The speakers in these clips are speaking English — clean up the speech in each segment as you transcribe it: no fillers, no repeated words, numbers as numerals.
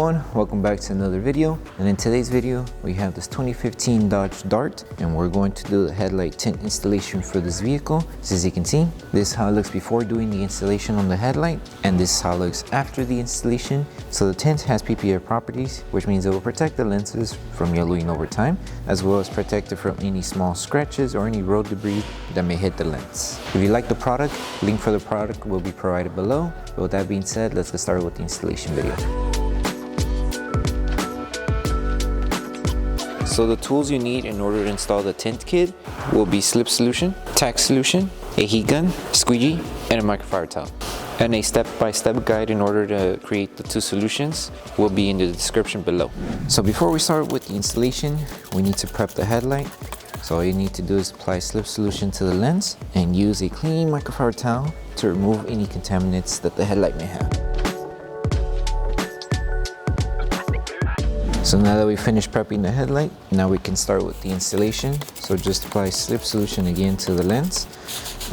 everyone, welcome back to another video. And in today's video we have this 2015 Dodge Dart, and we're going to do the headlight tint installation for this vehicle. So as you can see, this is how it looks before doing the installation on the headlight, and this is how it looks after the installation. So the tint has PPF properties, which means it will protect the lenses from yellowing over time, as well as protect it from any small scratches or any road debris that may hit the lens. If you like the product, link for the product will be provided below. But with that being said, let's get started with the installation video. So the tools you need in order to install the tint kit will be Slip Solution, Tack Solution, a heat gun, squeegee, and a microfiber towel. And a step-by-step guide in order to create the two solutions will be in the description below. So before we start with the installation, we need to prep the headlight. So all you need to do is apply Slip Solution to the lens and use a clean microfiber towel to remove any contaminants that the headlight may have. So now that we finished prepping the headlight, now we can start with the installation. So just apply Slip Solution again to the lens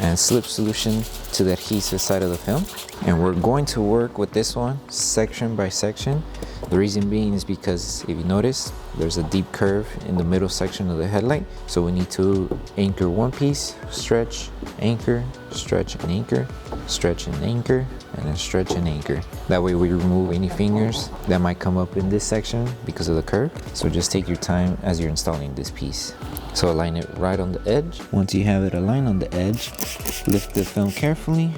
and Slip Solution to the adhesive side of the film. And we're going to work with this one section by section. The reason being is because if you notice, there's a deep curve in the middle section of the headlight. So we need to anchor one piece, stretch, anchor, stretch and anchor, stretch and anchor, and then stretch and anchor. That way we remove any fingers that might come up in this section because of the curve. So just take your time as you're installing this piece. So align it right on the edge. Once you have it aligned on the edge, lift the film carefully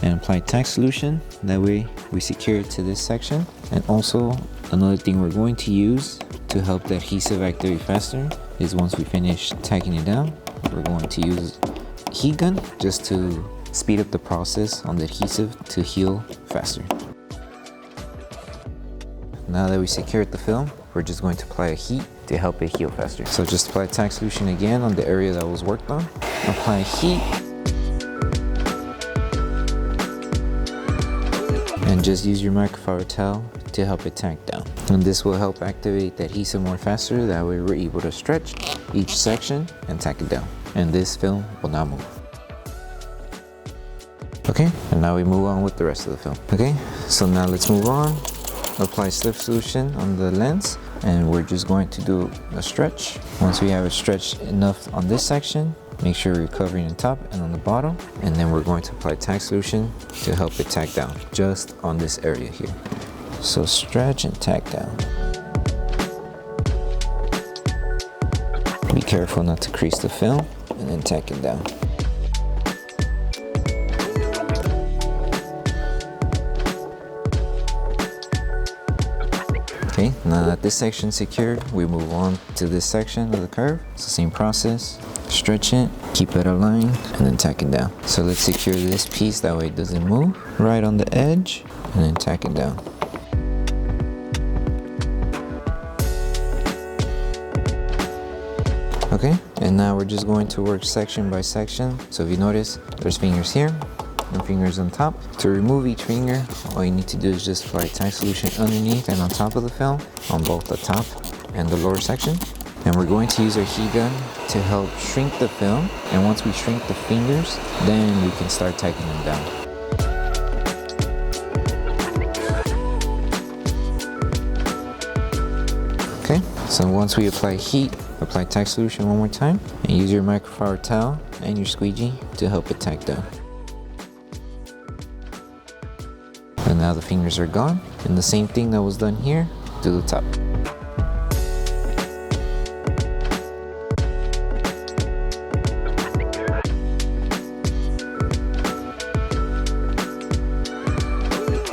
and apply tack solution. That way we secure it to this section. And also another thing we're going to use to help the adhesive activate faster is once we finish tacking it down, we're going to use a heat gun just to speed up the process on the adhesive to heal faster. Now that we secured the film, we're just going to apply a heat to help it heal faster. So just apply tack solution again on the area that was worked on. Apply heat. And just use your microfiber towel to help it tack down. And this will help activate the adhesive more faster. That way we're able to stretch each section and tack it down. And this film will not move. Okay, and now we move on with the rest of the film. Okay, so now let's move on. Apply Slip Solution on the lens, and we're just going to do a stretch. Once we have it stretched enough on this section, make sure you're covering the top and on the bottom, and then we're going to apply Tack Solution to help it tack down just on this area here. So stretch and tack down. Be careful not to crease the film, and then tack it down. Okay, now that this section is secured, we move on to this section of the curve. It's the same process. Stretch it, keep it aligned, and then tack it down. So let's secure this piece, that way it doesn't move. Right on the edge, and then tack it down. Okay, and now we're just going to work section by section. So if you notice, there's fingers here and fingers on top. To remove each finger, all you need to do is just apply tack solution underneath and on top of the film on both the top and the lower section. And we're going to use our heat gun to help shrink the film. And once we shrink the fingers, then we can start tacking them down. Okay, so once we apply heat, apply tack solution one more time and use your microfiber towel and your squeegee to help it tack down. And now the fingers are gone, and the same thing that was done here to the top.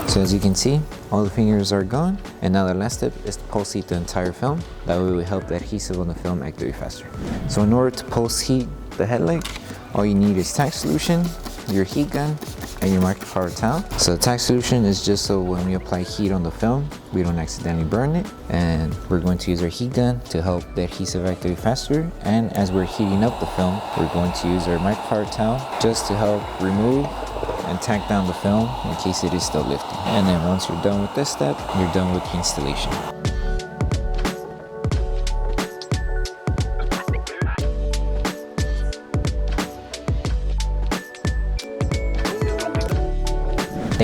So as you can see, all the fingers are gone, and now the last step is to pulse heat the entire film. That way we help the adhesive on the film activate faster. So in order to pulse heat the headlight, all you need is tack solution, your heat gun, and your microfiber towel. So the tack solution is just so when we apply heat on the film, we don't accidentally burn it. And we're going to use our heat gun to help the adhesive activate faster. And as we're heating up the film, we're going to use our microfiber towel just to help remove and tack down the film in case it is still lifting. And then once you're done with this step, you're done with the installation.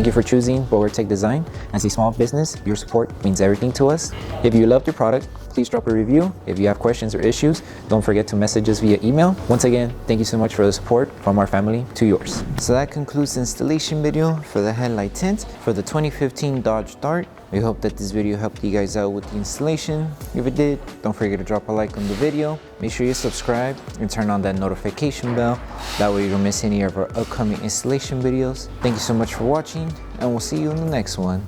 Thank you for choosing Bogar Tech Design. As a small business, your support means everything to us. If you loved your product, please drop a review. If you have questions or issues, don't forget to message us via email. Once again, thank you so much for the support from our family to yours. So that concludes the installation video for the headlight tint for the 2015 Dodge Dart. We hope that this video helped you guys out with the installation. If it did, don't forget to drop a like on the video. Make sure you subscribe and turn on that notification bell. That way you don't miss any of our upcoming installation videos. Thank you so much for watching, and we'll see you in the next one.